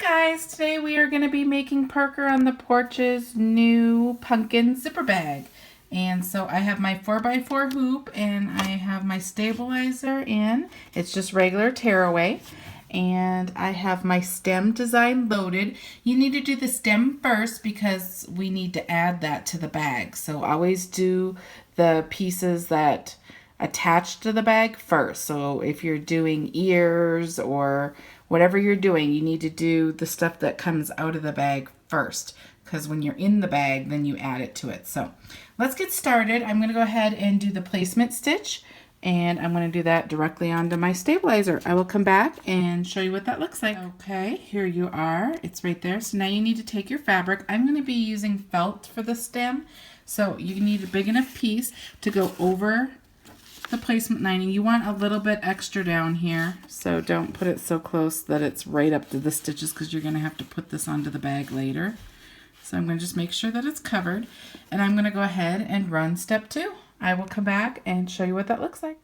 Guys, today we are going to be making Parker on the Porch's new pumpkin zipper bag. And so I have my 4x4 hoop and I have my stabilizer in. It's just regular tearaway. And I have my stem design loaded. You need to do the stem first because we need to add that to the bag. So always do the pieces that attach to the bag first. So if you're doing ears or whatever you're doing, you need to do the stuff that comes out of the bag first, because when you're in the bag, then you add it to it. So let's get started. I'm going to go ahead and do the placement stitch, and I'm going to do that directly onto my stabilizer. I will come back and show you what that looks like. Okay, here you are. It's right there. So now you need to take your fabric. I'm going to be using felt for the stem, so you need a big enough piece to go over the placement lining. You want a little bit extra down here, so don't put it so close that it's right up to the stitches, because you're going to have to put this onto the bag later. So I'm going to just make sure that it's covered, and I'm going to go ahead and run step 2. I will come back and show you what that looks like.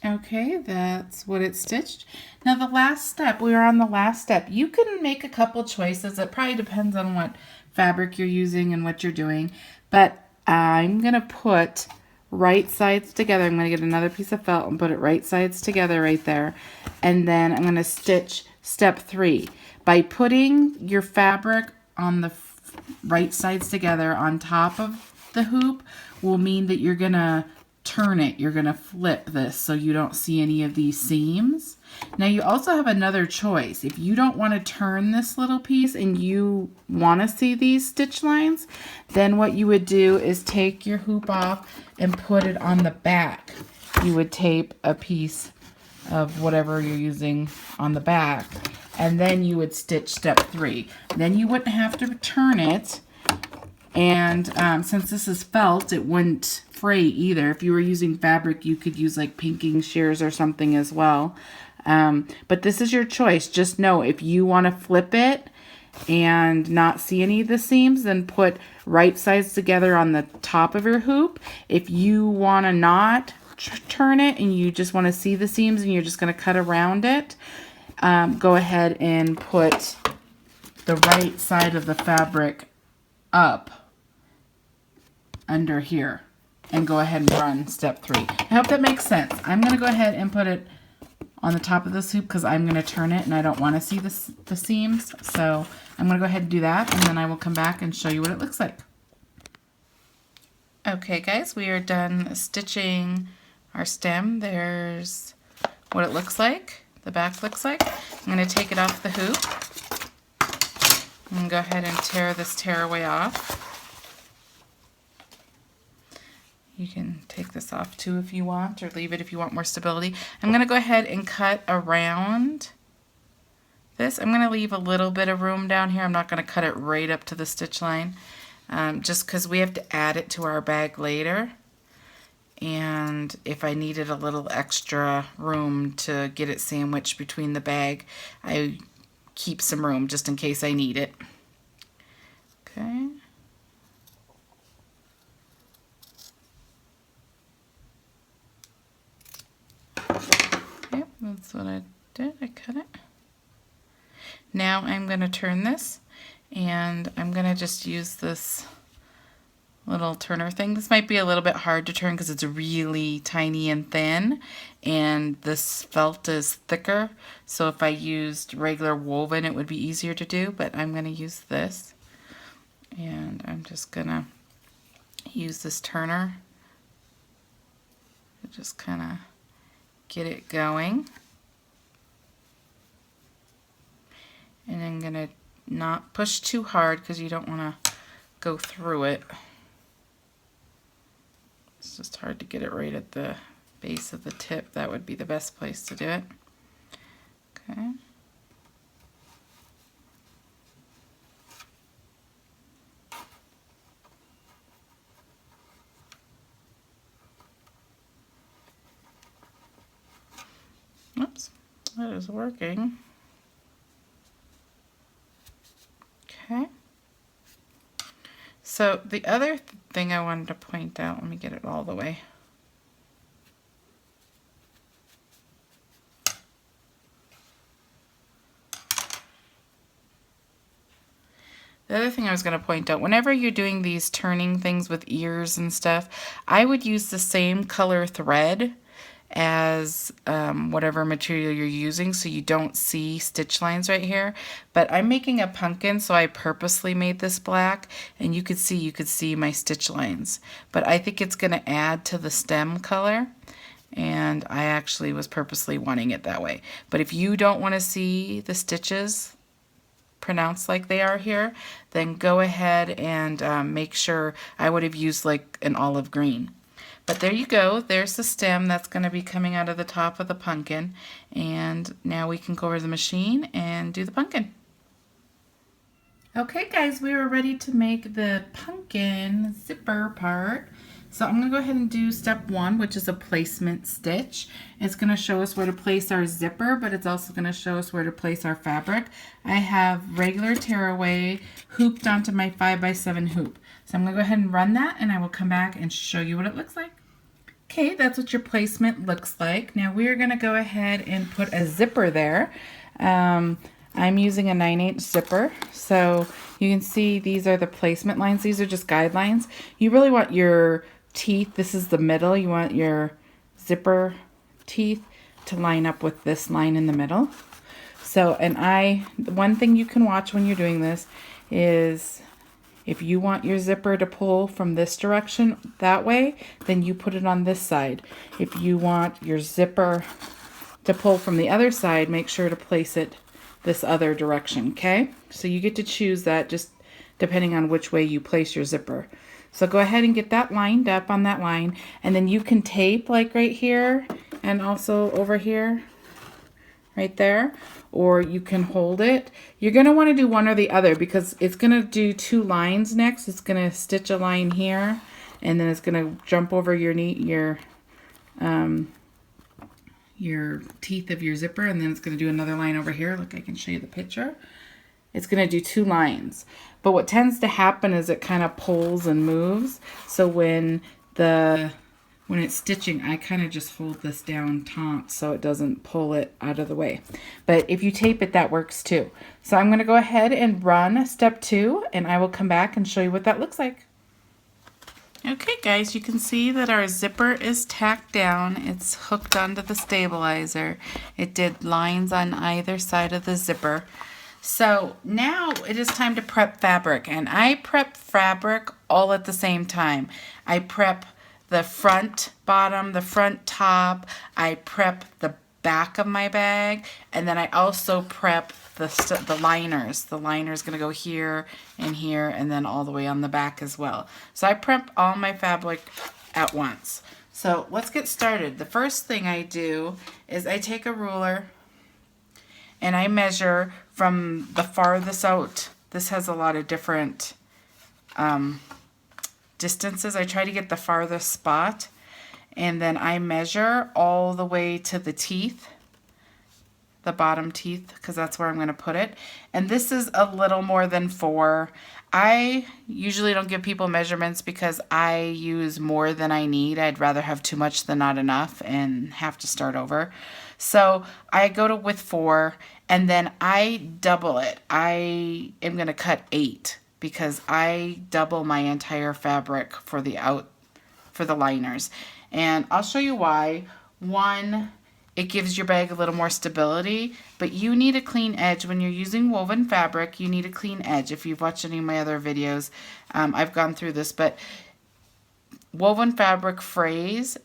Okay, that's what it's stitched. Now the last step, we are on the last step. You can make a couple choices. It probably depends on what fabric you're using and what you're doing, but I'm going to put right sides together. I'm going to get another piece of felt and put it right sides together right there. And then I'm going to stitch step 3. By putting your fabric on the right sides together on top of the hoop will mean that you're going to turn it. You're going to flip this so you don't see any of these seams. Now you also have another choice. If you don't want to turn this little piece and you want to see these stitch lines, then what you would do is take your hoop off and put it on the back. You would tape a piece of whatever you're using on the back, and then you would stitch step 3. Then you wouldn't have to turn it, and since this is felt, it wouldn't fray either. If you were using fabric, you could use like pinking shears or something as well. But this is your choice. Just know if you want to flip it and not see any of the seams, then put right sides together on the top of your hoop. If you want to not turn it and you just want to see the seams and you're just going to cut around it, go ahead and put the right side of the fabric up under here and go ahead and run step 3. I hope that makes sense. I'm going to go ahead and put it on the top of this hoop because I'm going to turn it and I don't want to see the seams. So I'm going to go ahead and do that, and then I will come back and show you what it looks like. Okay guys, we are done stitching our stem. There's what it looks like, the back looks like. I'm going to take it off the hoop and go ahead and tear this tearaway off. You can take this off too if you want, or leave it if you want more stability. I'm going to go ahead and cut around this. I'm going to leave a little bit of room down here. I'm not going to cut it right up to the stitch line, just because we have to add it to our bag later. And if I needed a little extra room to get it sandwiched between the bag, I keep some room just in case I need it. Okay. Yep, that's what I did. I cut it. Now I'm going to turn this, and I'm going to just use this little turner thing. This might be a little bit hard to turn because it's really tiny and thin, and this felt is thicker. So if I used regular woven, it would be easier to do, but I'm going to use this. And I'm just going to use this turner to just kind of get it going. And I'm going to not push too hard because you don't want to go through it. It's just hard to get it right at the base of the tip. That would be the best place to do it. Okay. Oops, that is working. Okay. So the other thing I wanted to point out, let me get it all the way. The other thing I was going to point out, whenever you're doing these turning things with ears and stuff, I would use the same color thread as whatever material you're using so you don't see stitch lines right here. But I'm making a pumpkin, so I purposely made this black, and you could see my stitch lines. But I think it's going to add to the stem color, and I actually was purposely wanting it that way. But if you don't want to see the stitches pronounced like they are here, then go ahead and make sure. I would have used like an olive green. But there you go. There's the stem that's going to be coming out of the top of the pumpkin. And now we can go over to the machine and do the pumpkin. Okay guys, we are ready to make the pumpkin zipper part. So I'm going to go ahead and do step 1, which is a placement stitch. It's going to show us where to place our zipper, but it's also going to show us where to place our fabric. I have regular tearaway hooped onto my 5x7 hoop. So I'm going to go ahead and run that, and I will come back and show you what it looks like. Okay, that's what your placement looks like. Now we're going to go ahead and put a zipper there. I'm using a 9/8 zipper, so you can see these are the placement lines. These are just guidelines. You really want your teeth, this is the middle, you want your zipper teeth to line up with this line in the middle. So, one thing you can watch when you're doing this is if you want your zipper to pull from this direction that way, then you put it on this side. If you want your zipper to pull from the other side, make sure to place it this other direction, okay? So you get to choose that just depending on which way you place your zipper. So go ahead and get that lined up on that line, and then you can tape like right here and also over here, right there, or you can hold it. You're going to want to do one or the other because it's going to do 2 lines next. It's going to stitch a line here, and then it's going to jump over your teeth of your zipper, and then it's going to do another line over here. Look, I can show you the picture. It's going to do 2 lines. But what tends to happen is it kind of pulls and moves. So when it's stitching, I kind of just hold this down taut so it doesn't pull it out of the way. But if you tape it, that works too. So I'm going to go ahead and run step 2, and I will come back and show you what that looks like. Okay guys, you can see that our zipper is tacked down. It's hooked onto the stabilizer. It did lines on either side of the zipper. So now it is time to prep fabric, and I prep fabric all at the same time. I prep the front bottom, the front top, I prep the back of my bag, and then I also prep the liners. The liner is going to go here and here and then all the way on the back as well. So I prep all my fabric at once. So let's get started. The first thing I do is I take a ruler and I measure from the farthest out. This has a lot of different distances. I try to get the farthest spot, and then I measure all the way to the teeth, the bottom teeth, because that's where I'm going to put it. And this is a little more than 4. I usually don't give people measurements because I use more than I need. I'd rather have too much than not enough and have to start over. So I go with 4, and then I double it. I am going to cut 8 because I double my entire fabric for the liners. And I'll show you why. 1, it gives your bag a little more stability, but you need a clean edge. When you're using woven fabric, you need a clean edge. If you've watched any of my other videos, I've gone through this, but woven fabric frays,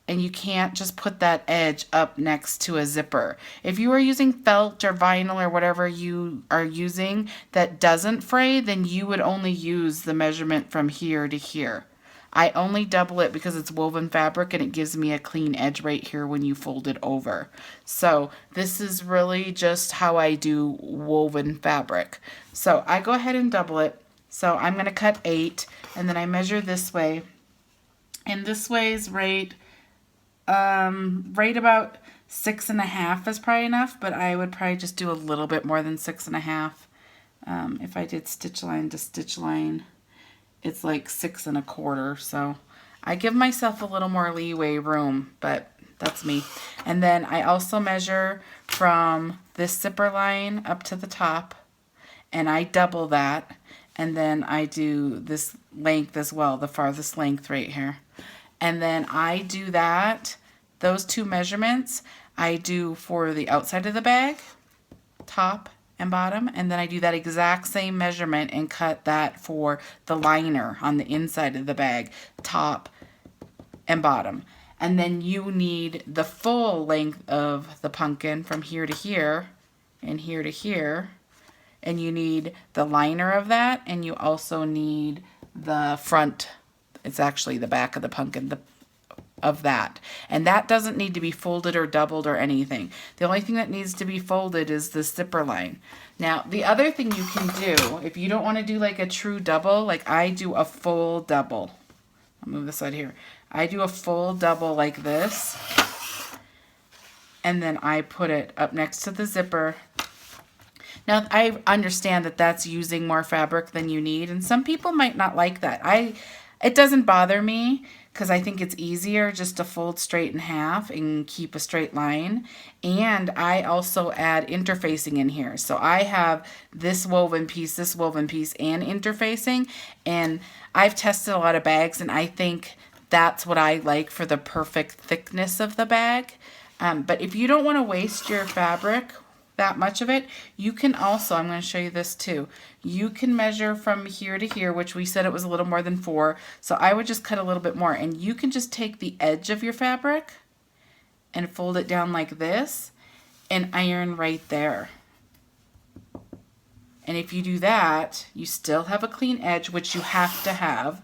and you can't just put that edge up next to a zipper. If you are using felt or vinyl or whatever you are using that doesn't fray, then you would only use the measurement from here to here. I only double it because it's woven fabric and it gives me a clean edge right here when you fold it over. So this is really just how I do woven fabric. So I go ahead and double it. So I'm going to cut 8, and then I measure this way. And this way is right about 6.5 is probably enough, but I would probably just do a little bit more than 6.5. If I did stitch line to stitch line, it's like 6 1/4. So I give myself a little more leeway room, but that's me. And then I also measure from this zipper line up to the top, and I double that. And then I do this length as well, the farthest length right here. And then I do that, those two measurements, I do for the outside of the bag, top and bottom, and then I do that exact same measurement and cut that for the liner on the inside of the bag, top and bottom. And then you need the full length of the pumpkin from here to here and here to here. And you need the liner of that, and you also need the front, it's actually the back of the pumpkin, of that. And that doesn't need to be folded or doubled or anything. The only thing that needs to be folded is the zipper line. Now, the other thing you can do, if you don't want to do like a true double, like I do a full double. I'll move this side here. I do a full double like this. And then I put it up next to the zipper. Now, I understand that that's using more fabric than you need, and some people might not like that. It doesn't bother me because I think it's easier just to fold straight in half and keep a straight line. And I also add interfacing in here. So I have this woven piece, and interfacing, and I've tested a lot of bags, and I think that's what I like for the perfect thickness of the bag. But if you don't want to waste your fabric, that much of it, you can also, I'm going to show you this too, you can measure from here to here, which we said it was a little more than 4, so I would just cut a little bit more, and you can just take the edge of your fabric and fold it down like this and iron right there. And if you do that, you still have a clean edge, which you have to have,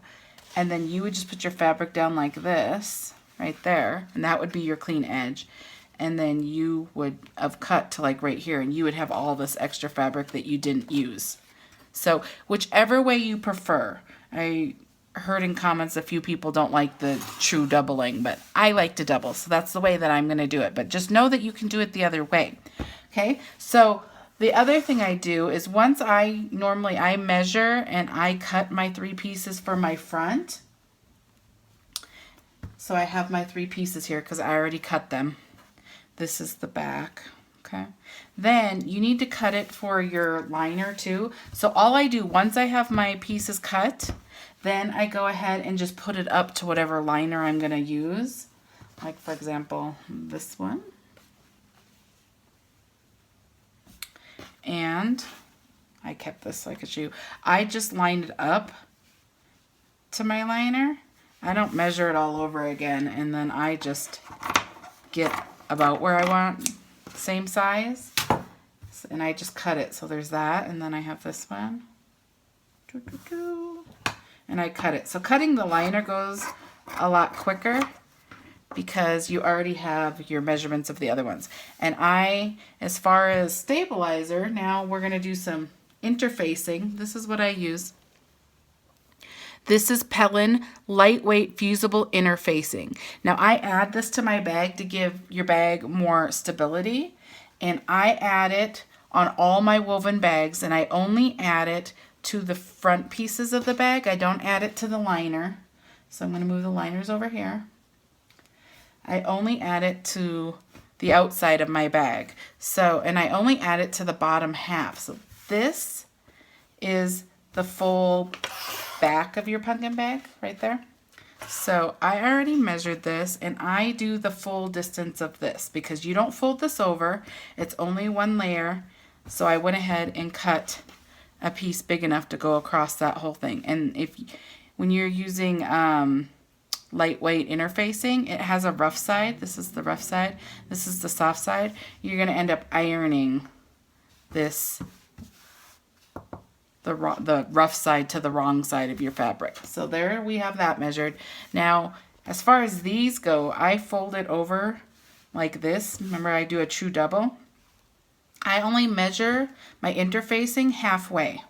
and then you would just put your fabric down like this right there, and that would be your clean edge. And then you would have cut to like right here, and you would have all this extra fabric that you didn't use. So whichever way you prefer. I heard in comments a few people don't like the true doubling, but I like to double, so that's the way that I'm going to do it. But just know that you can do it the other way. Okay, so the other thing I do is once I measure and I cut my 3 pieces for my front. So I have my 3 pieces here because I already cut them. This is the back, okay? Then you need to cut it for your liner too. So all I do, once I have my pieces cut, then I go ahead and just put it up to whatever liner I'm gonna use. Like for example, this one. And I kept this like a shoe. I just lined it up to my liner. I don't measure it all over again, and then I just get about where I want, same size, and I just cut it. So there's that, and then I have this one, and I cut it. So cutting the liner goes a lot quicker because you already have your measurements of the other ones. And as far as stabilizer, now we're going to do some interfacing. This is what I use. This is Pellin Lightweight Fusible Interfacing. Now I add this to my bag to give your bag more stability, and I add it on all my woven bags, and I only add it to the front pieces of the bag. I don't add it to the liner. So I'm going to move the liners over here. I only add it to the outside of my bag. And I only add it to the bottom half. So this is the full back of your pumpkin bag right there. So I already measured this, and I do the full distance of this because you don't fold this over. It's only one layer. So I went ahead and cut a piece big enough to go across that whole thing. And when you're using lightweight interfacing, it has a rough side. This is the rough side. This is the soft side. You're going to end up ironing this, the rough side to the wrong side of your fabric. So there we have that measured. Now, as far as these go, I fold it over like this. Remember, I do a true double. I only measure my interfacing halfway.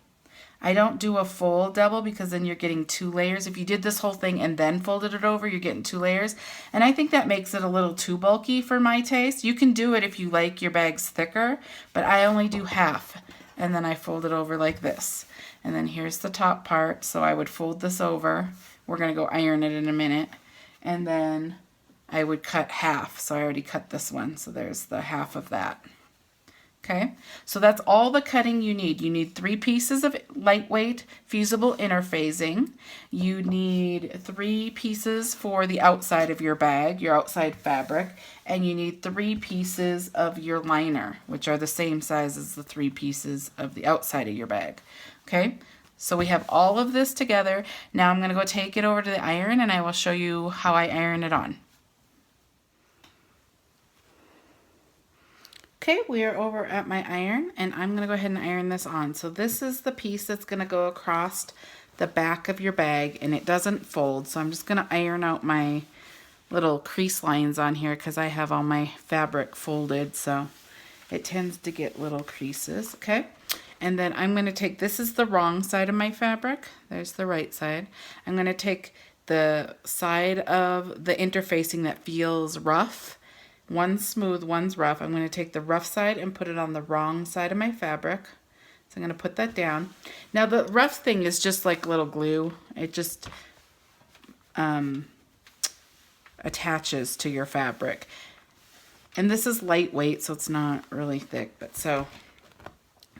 I don't do a full double because then you're getting 2 layers. If you did this whole thing and then folded it over, you're getting 2 layers. And I think that makes it a little too bulky for my taste. You can do it if you like your bags thicker, but I only do half. And then I fold it over like this. And then here's the top part. So I would fold this over. We're going to go iron it in a minute. And then I would cut half. So I already cut this one. So there's the half of that. Okay, so that's all the cutting you need. You need 3 pieces of lightweight fusible interfacing. You need 3 pieces for the outside of your bag, your outside fabric, and you need 3 pieces of your liner, which are the same size as the 3 pieces of the outside of your bag. Okay, so we have all of this together. Now I'm going to go take it over to the iron and I will show you how I iron it on. Okay, we are over at my iron and I'm going to go ahead and iron this on. So this is the piece that's going to go across the back of your bag and it doesn't fold. So I'm just going to iron out my little crease lines on here because I have all my fabric folded, so it tends to get little creases. Okay, and then I'm going to take, this is the wrong side of my fabric. There's the right side. I'm going to take the side of the interfacing that feels rough. One's smooth, one's rough. I'm going to take the rough side and put it on the wrong side of my fabric. So I'm going to put that down. Now the rough thing is just like little glue. It just attaches to your fabric. And this is lightweight, so it's not really thick. But so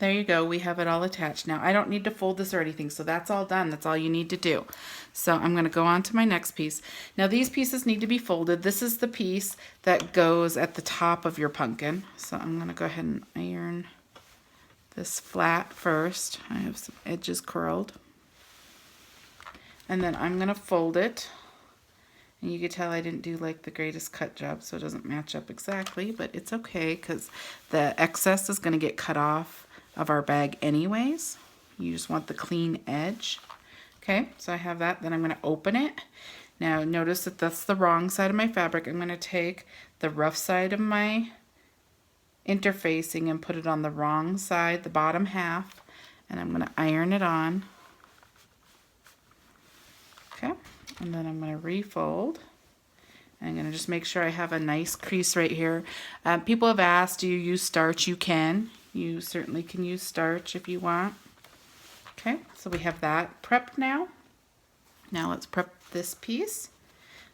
there you go. We have it all attached. Now I don't need to fold this or anything, so that's all done. That's all you need to do. So I'm going to go on to my next piece. Now these pieces need to be folded. This is the piece that goes at the top of your pumpkin. So I'm going to go ahead and iron this flat first. I have some edges curled. And then I'm going to fold it. And you can tell I didn't do like the greatest cut job, so it doesn't match up exactly, but it's okay because the excess is going to get cut off of our bag anyways. You just want the clean edge. Okay, so I have that. Then I'm going to open it. Now notice that that's the wrong side of my fabric. I'm going to take the rough side of my interfacing and put it on the wrong side, the bottom half, and I'm going to iron it on. Okay, and then I'm going to refold. I'm going to just make sure I have a nice crease right here. People have asked, do you use starch? You can. You certainly can use starch if you want. Okay, so we have that prepped now. Now let's prep this piece.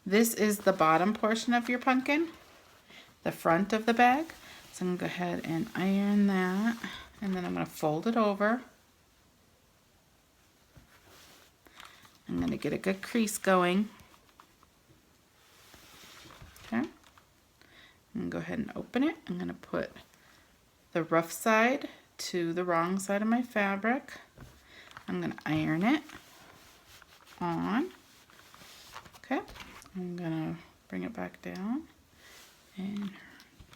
This is the bottom portion of your pumpkin, the front of the bag. So I'm going to go ahead and iron that, and then I'm going to fold it over. I'm going to get a good crease going. Okay, I'm going to go ahead and open it. I'm going to put the rough side to the wrong side of my fabric. I'm going to iron it on. Okay, I'm going to bring it back down and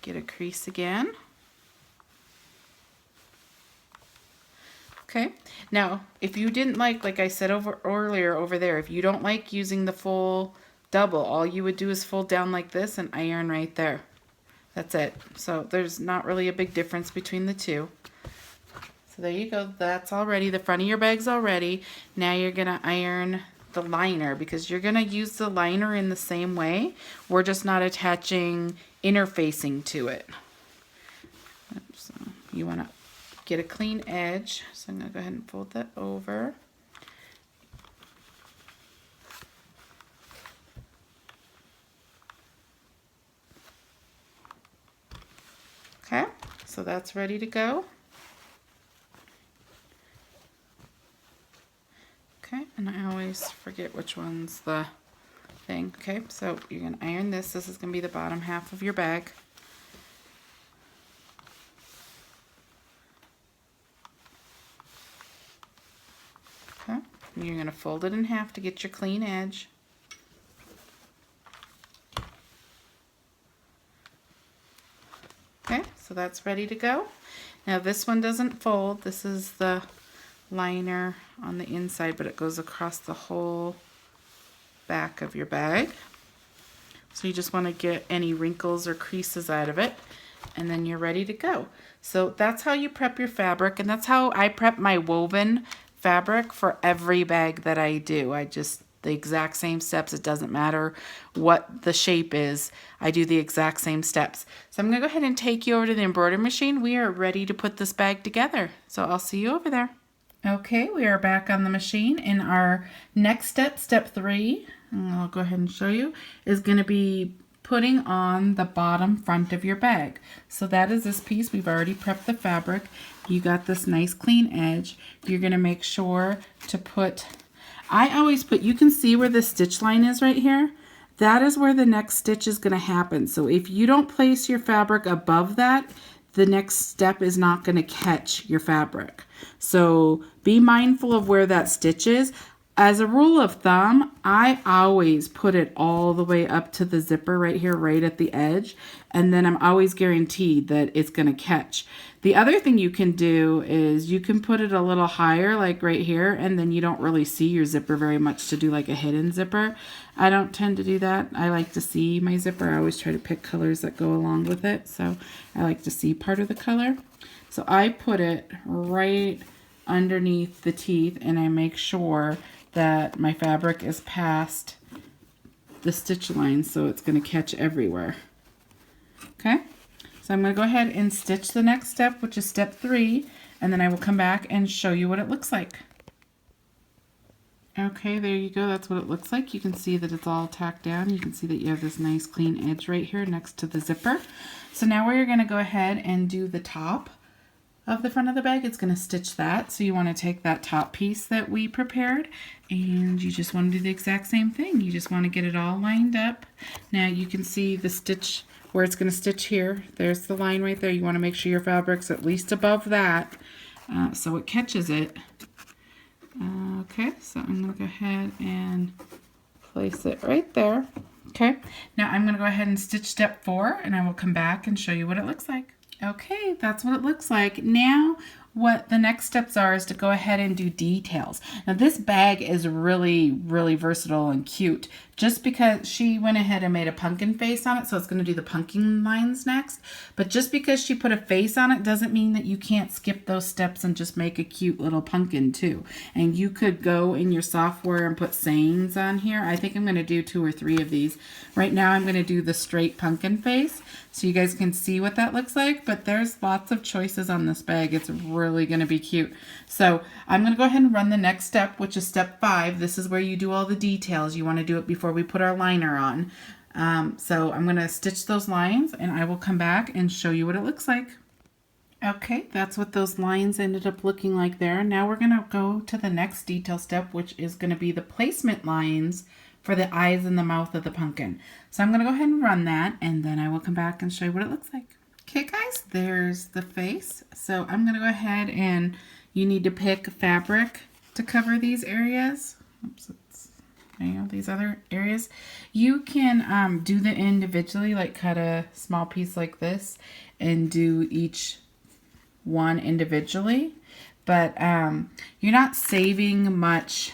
get a crease again. Okay, now if you didn't like I said earlier over there, if you don't like using the full double, all you would do is fold down like this and iron right there. That's it. So there's not really a big difference between the two. So there you go. That's already, the front of your bag's already. Now you're going to iron the liner because you're going to use the liner in the same way. We're just not attaching interfacing to it. So you want to get a clean edge. So I'm going to go ahead and fold that over. Okay, so that's ready to go. Okay, and I always forget which one's the thing. Okay, so you're going to iron this. This is going to be the bottom half of your bag. Okay, and you're going to fold it in half to get your clean edge. Okay, so that's ready to go. Now this one doesn't fold. This is the liner on the inside, but it goes across the whole back of your bag. So you just want to get any wrinkles or creases out of it, and then you're ready to go. So that's how you prep your fabric, and that's how I prep my woven fabric for every bag that I do. The exact same steps. It doesn't matter what the shape is. I do the exact same steps. So I'm going to go ahead and take you over to the embroidery machine. We are ready to put this bag together. So I'll see you over there. Okay, we are back on the machine, and our next step, step 3, and I'll go ahead and show you, is going to be putting on the bottom front of your bag. So that is this piece. We've already prepped the fabric. You got this nice clean edge. You're going to make sure to put, I always put, you can see where the stitch line is right here. That is where the next stitch is going to happen. So if you don't place your fabric above that, the next step is not going to catch your fabric. So be mindful of where that stitch is. As a rule of thumb, I always put it all the way up to the zipper right here, right at the edge, and then I'm always guaranteed that it's going to catch. The other thing you can do is you can put it a little higher, like right here, and then you don't really see your zipper very much to do like a hidden zipper. I don't tend to do that. I like to see my zipper. I always try to pick colors that go along with it, so I like to see part of the color. So I put it right underneath the teeth, and I make sure that my fabric is past the stitch line, so it's going to catch everywhere. Okay, so I'm going to go ahead and stitch the next step, which is step 3, and then I will come back and show you what it looks like. Okay, there you go. That's what it looks like. You can see that it's all tacked down. You can see that you have this nice clean edge right here next to the zipper. So now we're going to go ahead and do the top of the front of the bag. It's going to stitch that. So you want to take that top piece that we prepared, and you just want to do the exact same thing. You just want to get it all lined up. Now you can see the stitch where it's going to stitch here. There's the line right there. You want to make sure your fabric's at least above that so it catches it. Okay, so I'm going to go ahead and place it right there. Okay, now I'm going to go ahead and stitch step 4, and I will come back and show you what it looks like. Okay, that's what it looks like. Now, what the next steps are is to go ahead and do details. Now, this bag is really, really versatile and cute. Just because she went ahead and made a pumpkin face on it, so it's going to do the pumpkin lines next. But just because she put a face on it doesn't mean that you can't skip those steps and just make a cute little pumpkin too. And you could go in your software and put sayings on here. I think I'm going to do 2 or 3 of these. Right now I'm going to do the straight pumpkin face so you guys can see what that looks like. But there's lots of choices on this bag. It's really going to be cute. So I'm going to go ahead and run the next step, which is step 5. This is where you do all the details. You want to do it before we put our liner on. So I'm going to stitch those lines, and I will come back and show you what it looks like. Okay, that's what those lines ended up looking like there. Now we're going to go to the next detail step, which is going to be the placement lines for the eyes and the mouth of the pumpkin. So I'm going to go ahead and run that, and then I will come back and show you what it looks like. Okay guys, there's the face. So I'm going to go ahead, and you need to pick fabric to cover these areas. Oops, these other areas. You can do them individually, like cut a small piece like this and do each one individually, but you're not saving much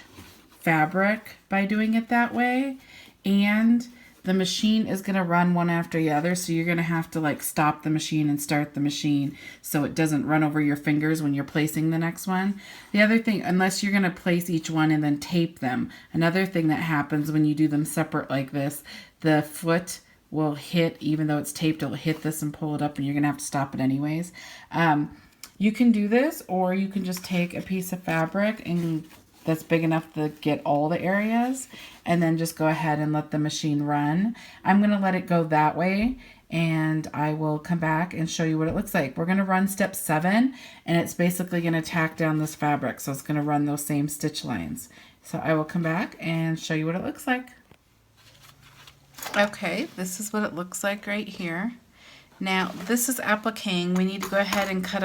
fabric by doing it that way, and the machine is going to run one after the other, so you're going to have to like stop the machine and start the machine so it doesn't run over your fingers when you're placing the next one. The other thing, unless you're going to place each one and then tape them, another thing that happens when you do them separate like this, the foot will hit, even though it's taped, it'll hit this and pull it up, and you're going to have to stop it anyways. You can do this, or you can just take a piece of fabric and that's big enough to get all the areas, and then just go ahead and let the machine run. I'm going to let it go that way, and I will come back and show you what it looks like. We're going to run step 7, and it's basically going to tack down this fabric, so it's going to run those same stitch lines. So I will come back and show you what it looks like. Okay, this is what it looks like right here. Now this is appliquing. We need to go ahead and cut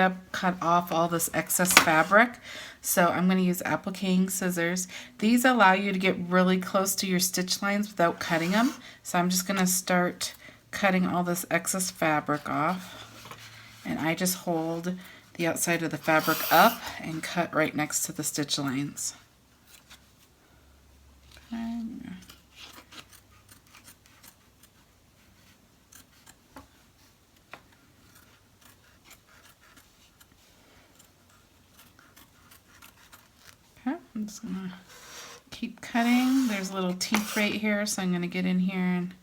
off all this excess fabric. So I'm going to use appliquing scissors. These allow you to get really close to your stitch lines without cutting them. So I'm just going to start cutting all this excess fabric off. And I just hold the outside of the fabric up and cut right next to the stitch lines. Okay. I'm just going to keep cutting. There's little teeth right here, so I'm going to get in here and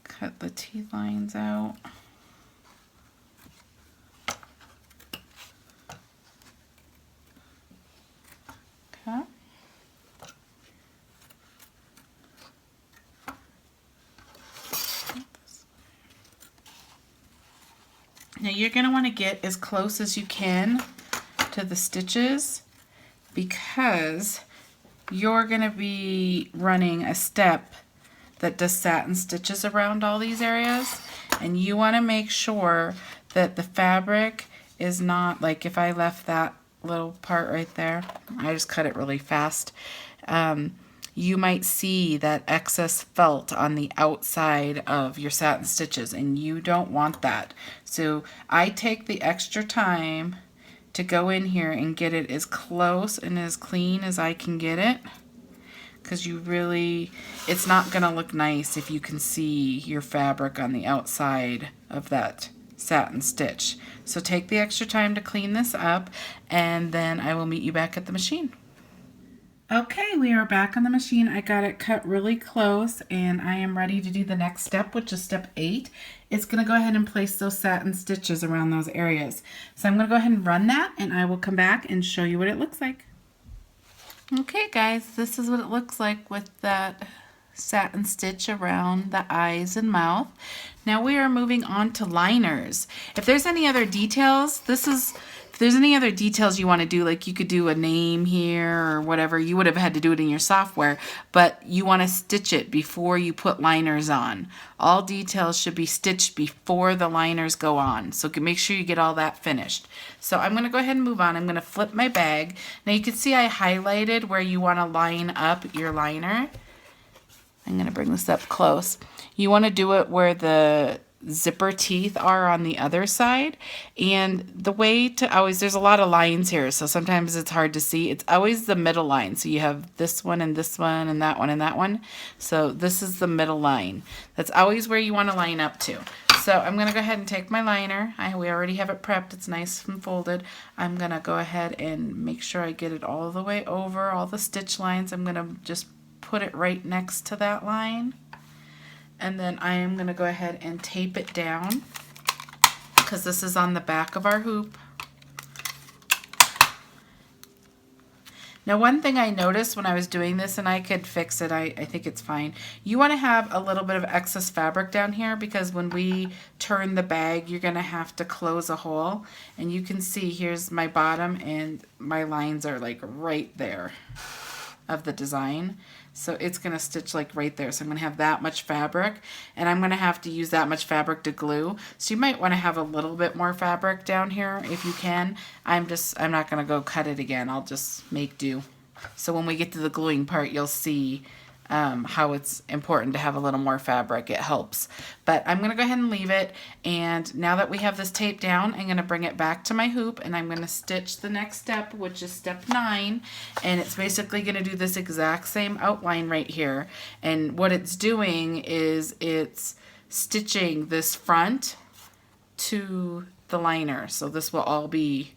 cut the teeth lines out. Okay. This Now you're going to want to get as close as you can to the stitches because you're going to be running a step that does satin stitches around all these areas, and you want to make sure that the fabric is not, like if I left that little part right there, I just cut it really fast, you might see that excess felt on the outside of your satin stitches, and you don't want that. So I take the extra time to go in here and get it as close and as clean as I can get it, because you really, it's not going to look nice if you can see your fabric on the outside of that satin stitch. So take the extra time to clean this up, and then I will meet you back at the machine. Okay, we are back on the machine. I got it cut really close, and I am ready to do the next step, which is step 8. It's going to go ahead and place those satin stitches around those areas. So I'm going to go ahead and run that, and I will come back and show you what it looks like. Okay guys, this is what it looks like with that satin stitch around the eyes and mouth. Now we are moving on to liners. If there's any other details, if there's any other details you want to do, like you could do a name here or whatever, you would have had to do it in your software, but you want to stitch it before you put liners on. All details should be stitched before the liners go on, so make sure you get all that finished. So I'm going to go ahead and move on. I'm going to flip my bag. Now you can see I highlighted where you want to line up your liner. I'm going to bring this up close. You want to do it where the zipper teeth are on the other side, and the way to always, there's a lot of lines here, so sometimes it's hard to see. It's always the middle line, so you have this one and this one and that one and that one, so this is the middle line. That's always where you want to line up to. So I'm going to go ahead and take my liner. We already have it prepped, it's nice and folded. I'm going to go ahead and make sure I get it all the way over all the stitch lines. I'm going to just put it right next to that line, and then I am going to go ahead and tape it down because this is on the back of our hoop. Now one thing I noticed when I was doing this, and I could fix it, I think it's fine, you want to have a little bit of excess fabric down here because when we turn the bag you're going to have to close a hole, and you can see here's my bottom and my lines are like right there of the design. So it's going to stitch like right there. So I'm going to have that much fabric, and I'm going to have to use that much fabric to glue. So you might want to have a little bit more fabric down here if you can. I'm not going to go cut it again. I'll just make do. So when we get to the gluing part, you'll see how it's important to have a little more fabric. It helps. But I'm going to go ahead and leave it, and now that we have this taped down, I'm going to bring it back to my hoop, and I'm going to stitch the next step, which is step 9, and it's basically going to do this exact same outline right here. And what it's doing is it's stitching this front to the liner, so this will all be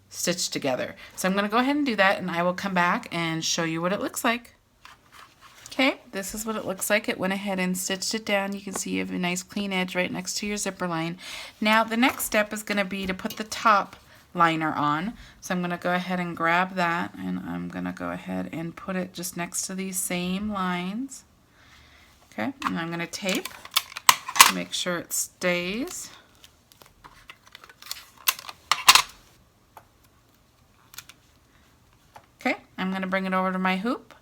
stitched together. So I'm going to go ahead and do that, and I will come back and show you what it looks like. Okay, this is what it looks like. It went ahead and stitched it down. You can see you have a nice clean edge right next to your zipper line. Now the next step is going to be to put the top liner on. So I'm going to go ahead and grab that, and I'm going to go ahead and put it just next to these same lines. Okay, and I'm going to tape to make sure it stays. Okay, I'm going to bring it over to my hoop.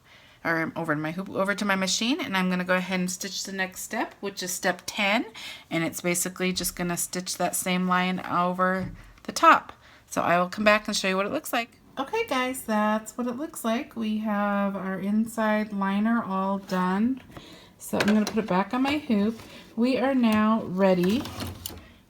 Over to my machine, and I'm going to go ahead and stitch the next step, which is step 10, and it's basically just going to stitch that same line over the top. So I will come back and show you what it looks like. Okay guys, that's what it looks like. We have our inside liner all done. So I'm going to put it back on my hoop. We are now ready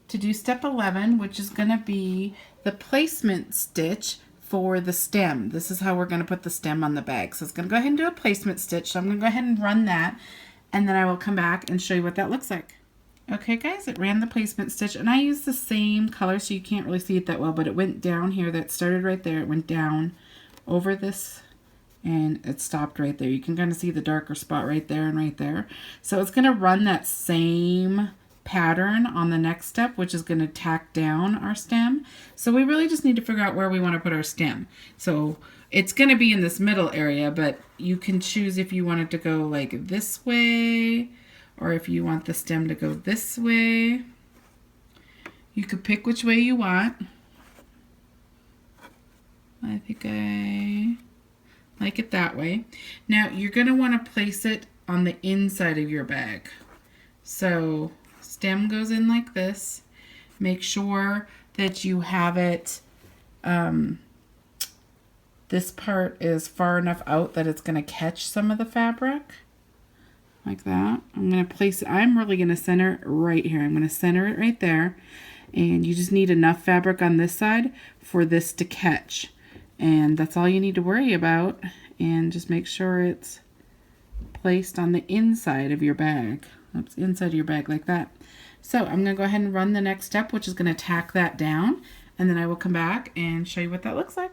to do step 11, which is going to be the placement stitch for the stem. This is how we're going to put the stem on the bag. So it's going to go ahead and do a placement stitch. So I'm going to go ahead and run that, and then I will come back and show you what that looks like. Okay guys, it ran the placement stitch, and I used the same color so you can't really see it that well, but it went down here. That started right there. It went down over this, and it stopped right there. You can kind of see the darker spot right there and right there. So it's going to run that same pattern on the next step, which is going to tack down our stem. So we really just need to figure out where we want to put our stem. So it's going to be in this middle area, but you can choose if you want it to go like this way, or if you want the stem to go this way. You could pick which way you want. I think I like it that way. Now you're going to want to place it on the inside of your bag. So stem goes in like this. Make sure that you have it, this part is far enough out that it's going to catch some of the fabric. Like that. I'm going to place it, I'm really going to center it right here. I'm going to center it right there. And you just need enough fabric on this side for this to catch. And that's all you need to worry about. And just make sure it's placed on the inside of your bag. Oops, inside of your bag like that. So I'm going to go ahead and run the next step, which is going to tack that down. And then I will come back and show you what that looks like.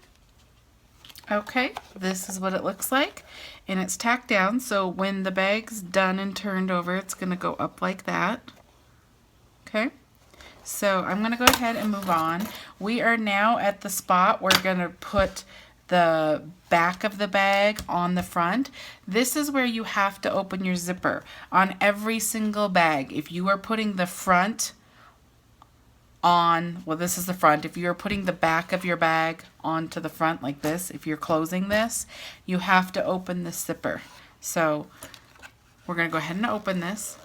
Okay, this is what it looks like. And it's tacked down. So when the bag's done and turned over, it's going to go up like that. Okay. So I'm going to go ahead and move on. We are now at the spot where we're going to put the back of the bag on the front. This is where you have to open your zipper on every single bag. If you are putting the front on, well, this is the front. If you're putting the back of your bag onto the front like this, if you're closing this, you have to open the zipper. So we're going to go ahead and open this.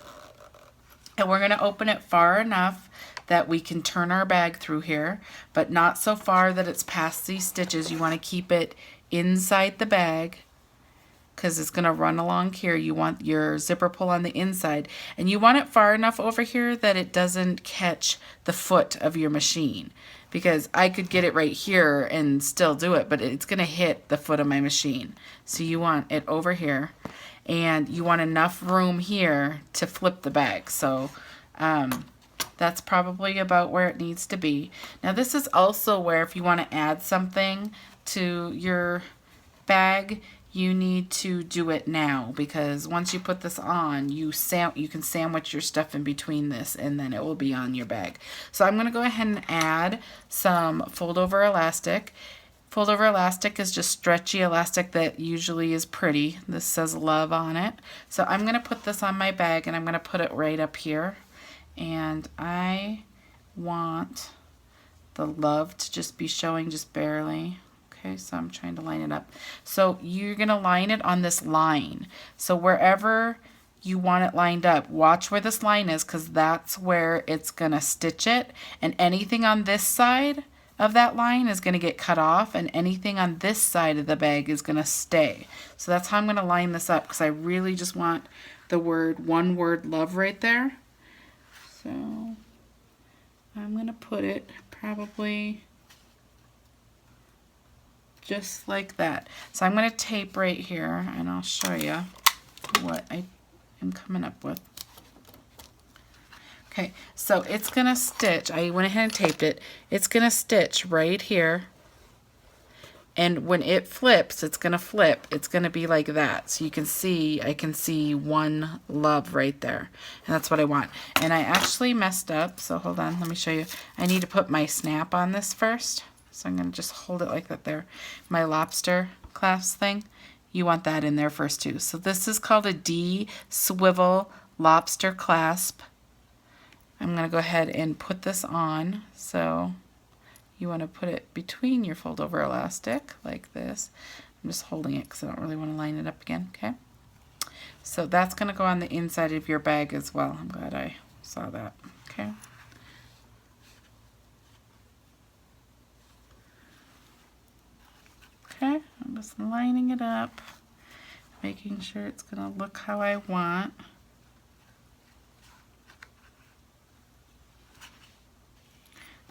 And we're going to open it far enough that we can turn our bag through here, but not so far that it's past these stitches. You want to keep it inside the bag because it's going to run along here. You want your zipper pull on the inside, and you want it far enough over here that it doesn't catch the foot of your machine, because I could get it right here and still do it, but it's going to hit the foot of my machine. So you want it over here, and you want enough room here to flip the bag. So that's probably about where it needs to be. Now this is also where if you want to add something to your bag, you need to do it now, because once you put this on, you can sandwich your stuff in between this, and then it will be on your bag. So I'm going to go ahead and add some fold over elastic. Fold over elastic is just stretchy elastic that usually is pretty. This says love on it. So I'm going to put this on my bag, and I'm going to put it right up here. And I want the love to just be showing just barely. Okay, so I'm trying to line it up. So you're going to line it on this line. So wherever you want it lined up, watch where this line is, because that's where it's going to stitch it. And anything on this side of that line is going to get cut off, and anything on this side of the bag is going to stay. So that's how I'm going to line this up, because I really just want the one word love right there. So I'm going to put it probably just like that. So I'm going to tape right here, and I'll show you what I am coming up with. Okay, so it's going to stitch. I went ahead and taped it. It's going to stitch right here. And when it flips, it's going to flip. It's going to be like that. So you can see, I can see one love right there. And that's what I want. And I actually messed up. So hold on, let me show you. I need to put my snap on this first. So I'm going to just hold it like that there. My lobster clasp thing, you want that in there first too. So this is called a D swivel lobster clasp. I'm going to go ahead and put this on. So you want to put it between your fold over elastic like this. I'm just holding it because I don't really want to line it up again. Okay. So that's going to go on the inside of your bag as well. I'm glad I saw that. Okay. Okay, I'm just lining it up, making sure it's going to look how I want.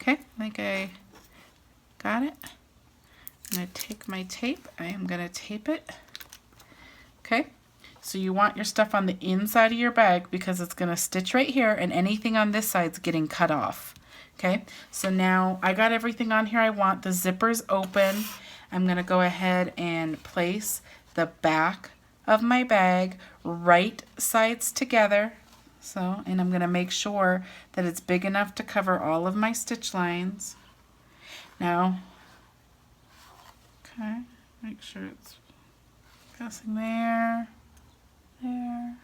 Okay, I think I got it. I'm going to take my tape. I am going to tape it. Okay, so you want your stuff on the inside of your bag because it's going to stitch right here, and anything on this side is getting cut off. Okay, so now I got everything on here I want. The zipper's open. I'm going to go ahead and place the back of my bag right sides together. So, and I'm going to make sure that it's big enough to cover all of my stitch lines. Now, okay, make sure it's passing there, there.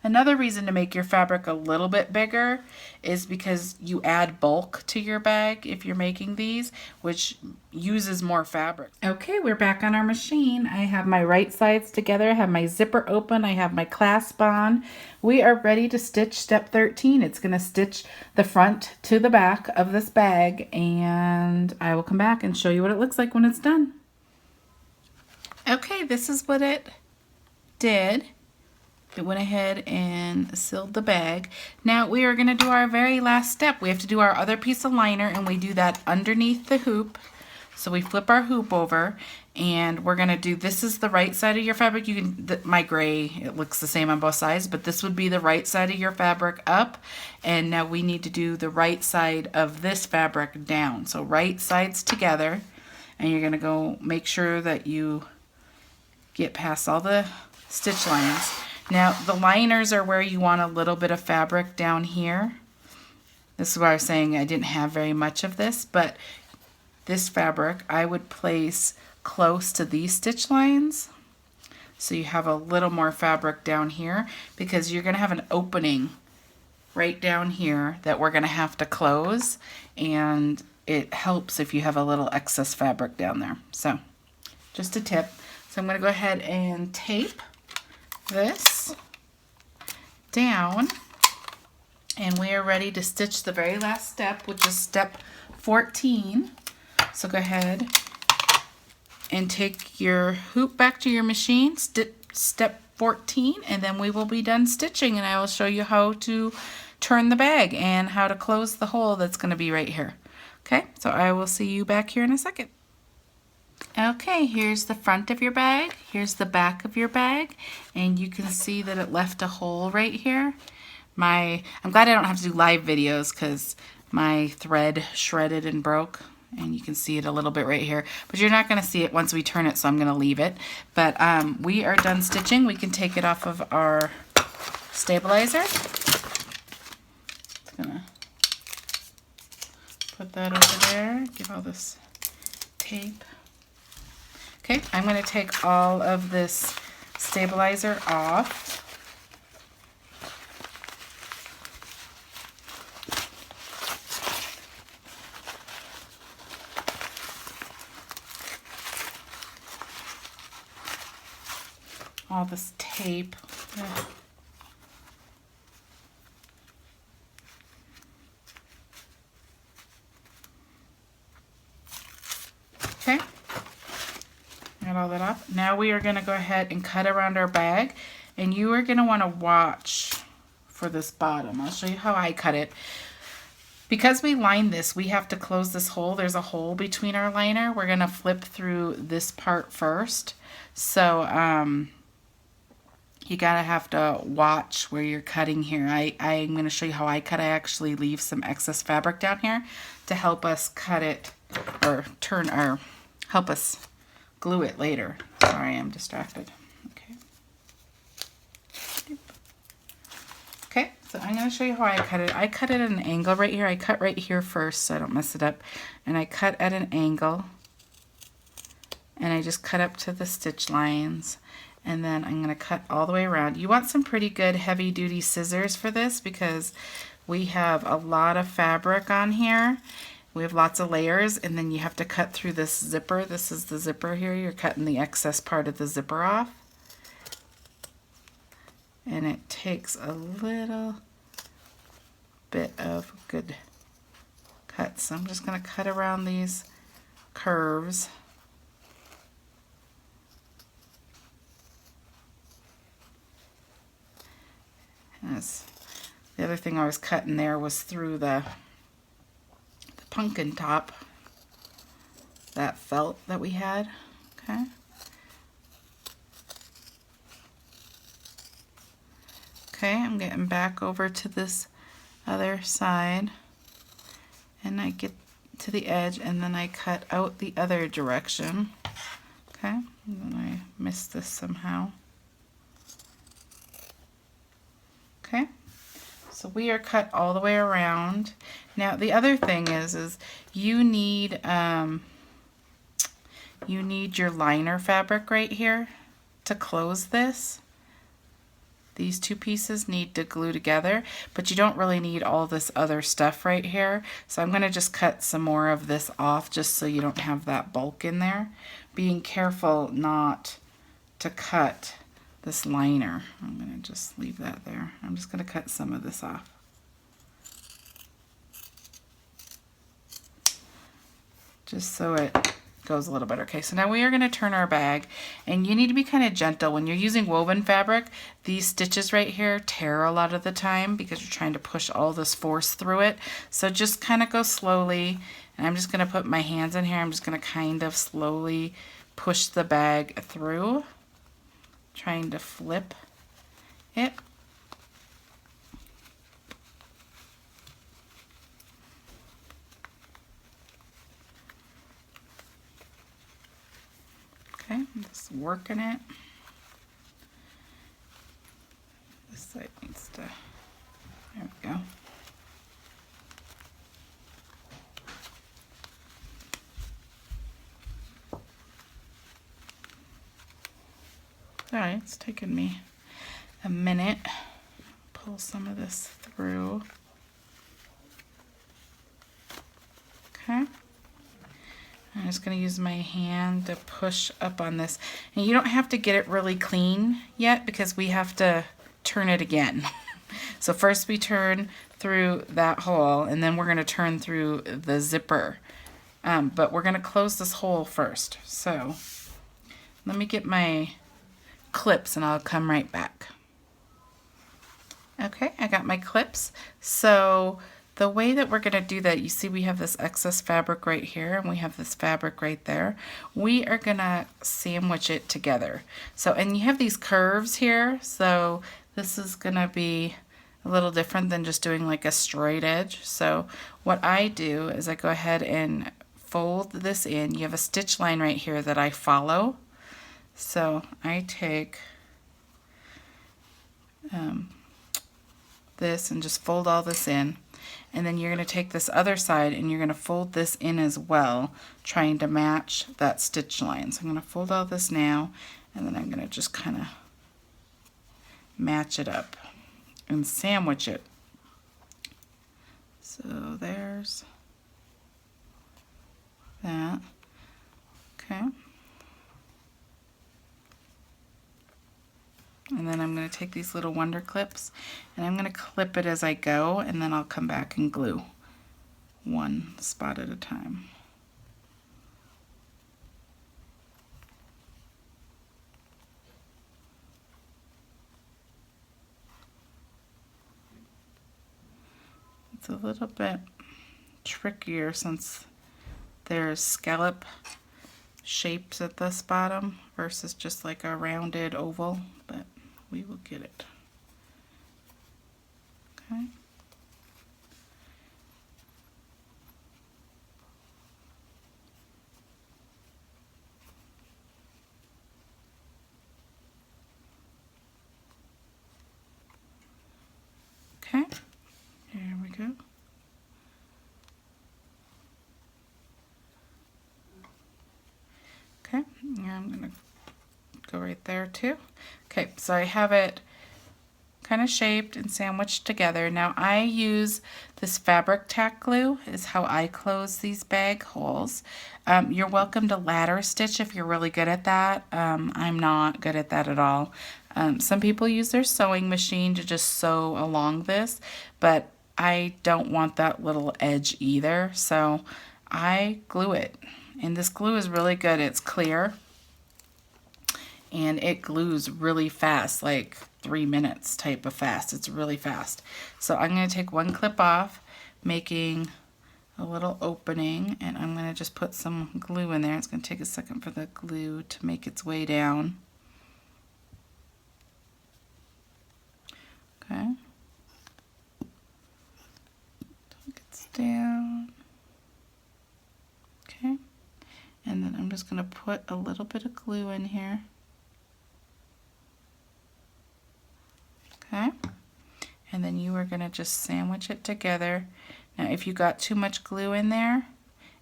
Another reason to make your fabric a little bit bigger is because you add bulk to your bag if you're making these, which uses more fabric. Okay, we're back on our machine. I have my right sides together, I have my zipper open, I have my clasp on. We are ready to stitch step 13. It's going to stitch the front to the back of this bag, and I will come back and show you what it looks like when it's done. Okay, this is what it did. It went ahead and sealed the bag. Now we are going to do our very last step. We have to do our other piece of liner, and we do that underneath the hoop. So we flip our hoop over, and we're going to do, this is the right side of your fabric. You can, my gray, it looks the same on both sides, but this would be the right side of your fabric up. And now we need to do the right side of this fabric down. So right sides together, and you're going to go make sure that you get past all the stitch lines. Now the liners are where you want a little bit of fabric down here. This is why I was saying I didn't have very much of this, but this fabric I would place close to these stitch lines so you have a little more fabric down here, because you're going to have an opening right down here that we're going to have to close, and it helps if you have a little excess fabric down there. So just a tip. So I'm going to go ahead and tape this down, and we are ready to stitch the very last step, which is step 14. So go ahead and take your hoop back to your machine, step 14, and then we will be done stitching, and I will show you how to turn the bag and how to close the hole that's going to be right here. Okay, so I will see you back here in a second. Okay, here's the front of your bag, here's the back of your bag, and you can see that it left a hole right here. I'm glad I don't have to do live videos because my thread shredded and broke, and you can see it a little bit right here, but you're not going to see it once we turn it, so I'm going to leave it. But we are done stitching. We can take it off of our stabilizer. Just going to put that over there, give all this tape. Okay, I'm going to take all of this stabilizer off. All this tape. Okay. Got all that off. Now we are going to go ahead and cut around our bag, and you are going to want to watch for this bottom. I'll show you how I cut it. Because we lined this, we have to close this hole. There's a hole between our liner. We're going to flip through this part first. So you gotta have to watch where you're cutting here. I'm going to show you how I cut. I actually leave some excess fabric down here to help us cut it, or help us glue it later. Sorry, I'm distracted. Okay. Okay, so I'm going to show you how I cut it. I cut it at an angle right here. I cut right here first so I don't mess it up. And I cut at an angle. And I just cut up to the stitch lines. And then I'm going to cut all the way around. You want some pretty good heavy duty scissors for this because we have a lot of fabric on here. We have lots of layers, and then you have to cut through this zipper. This is the zipper here. You're cutting the excess part of the zipper off. And it takes a little bit of good cut. So I'm just going to cut around these curves. The other thing I was cutting there was through the pumpkin top, that felt that we had. Okay. Okay, I'm getting back over to this other side, and I get to the edge, and then I cut out the other direction. Okay, and then I missed this somehow. Okay, so we are cut all the way around. Now the other thing is you need your liner fabric right here to close this. These two pieces need to glue together, but you don't really need all this other stuff right here. So I'm going to just cut some more of this off just so you don't have that bulk in there. Being careful not to cut this liner. I'm going to just leave that there. I'm just going to cut some of this off. Just so it goes a little better. Okay, so now we are going to turn our bag, and you need to be kind of gentle. When you're using woven fabric, these stitches right here tear a lot of the time because you're trying to push all this force through it. So just kind of go slowly, and I'm just going to put my hands in here. I'm just going to kind of slowly push the bag through, trying to flip it. Okay, I'm just working it. This side needs to, there we go. Alright, it's taken me a minute. Pull some of this through. Okay. I'm just going to use my hand to push up on this. And you don't have to get it really clean yet because we have to turn it again. So first we turn through that hole, and then we're going to turn through the zipper. But we're going to close this hole first. So let me get my clips and I'll come right back. Okay, I got my clips. So the way that we're going to do that, you see we have this excess fabric right here and we have this fabric right there. We are going to sandwich it together. So, and you have these curves here, so this is going to be a little different than just doing like a straight edge. So what I do is I go ahead and fold this in. You have a stitch line right here that I follow. So I take this and just fold all this in. And then you're going to take this other side and you're going to fold this in as well, trying to match that stitch line. So I'm going to fold all this now, and then I'm going to just kind of match it up and sandwich it. So there's that. Okay. And then I'm going to take these little wonder clips and I'm going to clip it as I go, and then I'll come back and glue one spot at a time. It's a little bit trickier since there's scallop shapes at this bottom versus just like a rounded oval, but we will get it. Okay. Okay, there we go. Okay, and I'm gonna go right there too. Okay, so I have it kind of shaped and sandwiched together. Now I use this fabric tack glue is how I close these bag holes. You're welcome to ladder stitch if you're really good at that. I'm not good at that at all. Some people use their sewing machine to just sew along this, but I don't want that little edge either, so I glue it. And this glue is really good. It's clear and it glues really fast, like 3 minutes type of fast. It's really fast. So I'm going to take one clip off, making a little opening, and I'm going to just put some glue in there. It's going to take a second for the glue to make its way down. Okay. It gets down. Okay. And then I'm just going to put a little bit of glue in here. Okay. And then you are going to just sandwich it together. Now if you got too much glue in there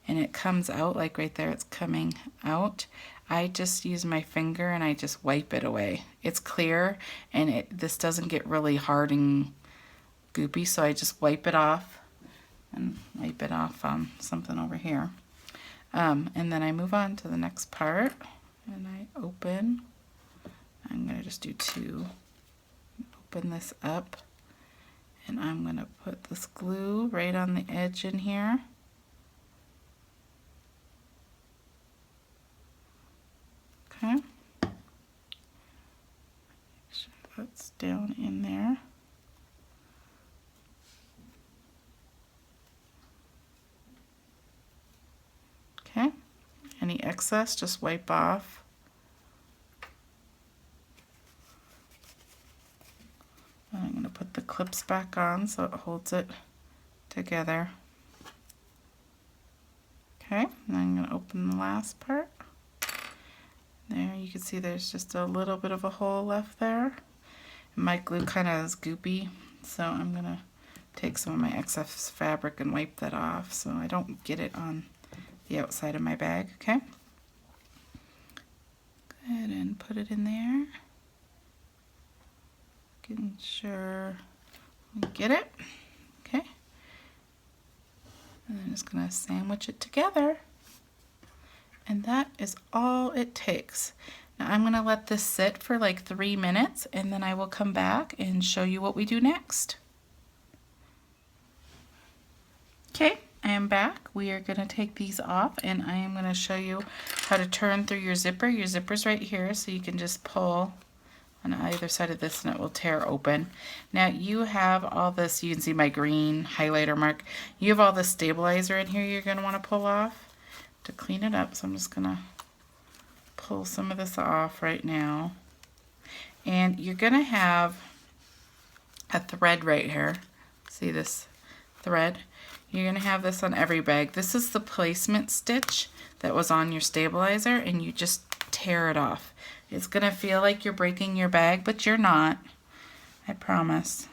and it comes out, like right there it's coming out, I just use my finger and I just wipe it away. It's clear and this doesn't get really hard and goopy, so I just wipe it off and wipe it off on something over here. And then I move on to the next part and I open. I'm going to just do two. Open this up and I'm going to put this glue right on the edge in here. Okay. Make sure that's down in there. Okay. Any excess, just wipe off. I'm going to put the clips back on so it holds it together. Okay, and I'm going to open the last part. There, you can see there's just a little bit of a hole left there. And my glue kind of is goopy, so I'm going to take some of my excess fabric and wipe that off so I don't get it on the outside of my bag. Okay, go ahead and put it in there. Getting sure we get it. Okay, and I'm just going to sandwich it together. And that is all it takes. Now I'm going to let this sit for like 3 minutes and then I will come back and show you what we do next. Okay, I am back. We are going to take these off and I am going to show you how to turn through your zipper. Your zipper's right here, so you can just pull on either side of this and it will tear open. Now you have all this, you can see my green highlighter mark. You have all the stabilizer in here you're going to want to pull off to clean it up, so I'm just gonna pull some of this off right now. And you're gonna have a thread right here. See this thread? You're gonna have this on every bag. This is the placement stitch that was on your stabilizer, and you just tear it off. It's gonna feel like you're breaking your bag, but you're not, I promise.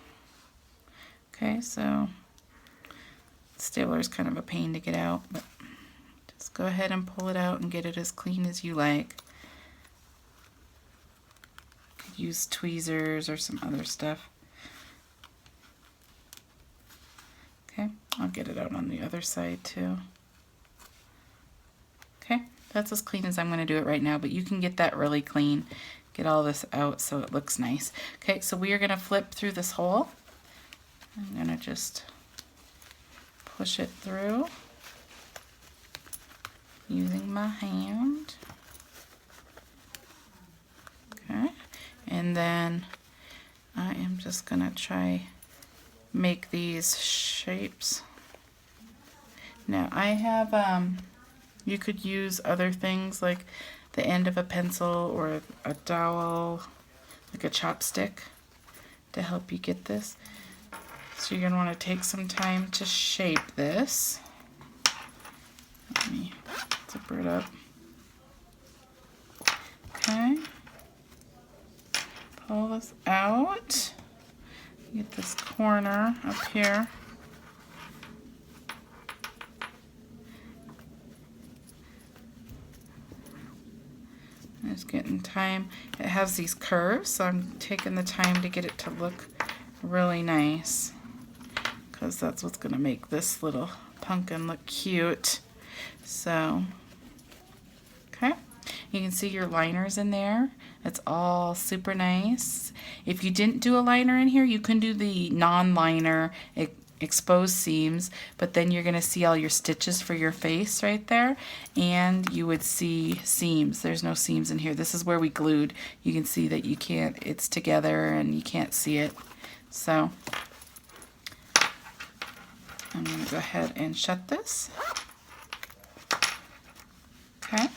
Okay, so stapler is kind of a pain to get out, but just go ahead and pull it out and get it as clean as you like. You could use tweezers or some other stuff. Okay, I'll get it out on the other side too. Okay, that's as clean as I'm going to do it right now, but you can get that really clean. Get all this out so it looks nice. Okay, so we are going to flip through this hole. I'm going to just push it through using my hand. Okay, and then I am just gonna try make these shapes. Now I have you could use other things like the end of a pencil or a dowel, like a chopstick, to help you get this. So you're gonna want to take some time to shape this. Let me zipper it up. Okay. Pull this out. Get this corner up here. Just getting time. It has these curves, so I'm taking the time to get it to look really nice, because that's what's going to make this little pumpkin look cute. So, okay, you can see your liners in there. It's all super nice. If you didn't do a liner in here, you can do the non-liner exposed seams, but then you're going to see all your stitches for your face right there, and you would see seams. There's no seams in here. This is where we glued. You can see that you can't, it's together and you can't see it. So I'm going to go ahead and shut this. Okay.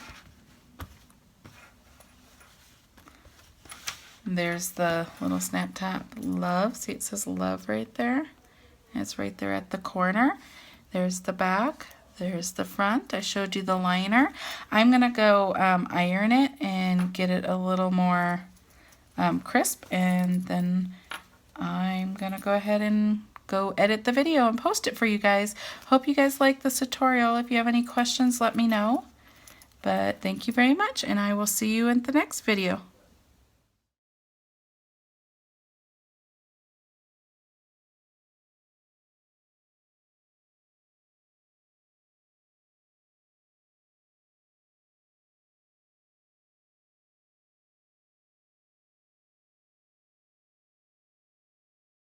There's the little snap top love. See, it says love right there. And it's right there at the corner. There's the back. There's the front. I showed you the liner. I'm going to go iron it and get it a little more crisp. And then I'm going to go ahead and go edit the video and post it for you guys. Hope you guys like this tutorial. If you have any questions, let me know. But thank you very much, and I will see you in the next video.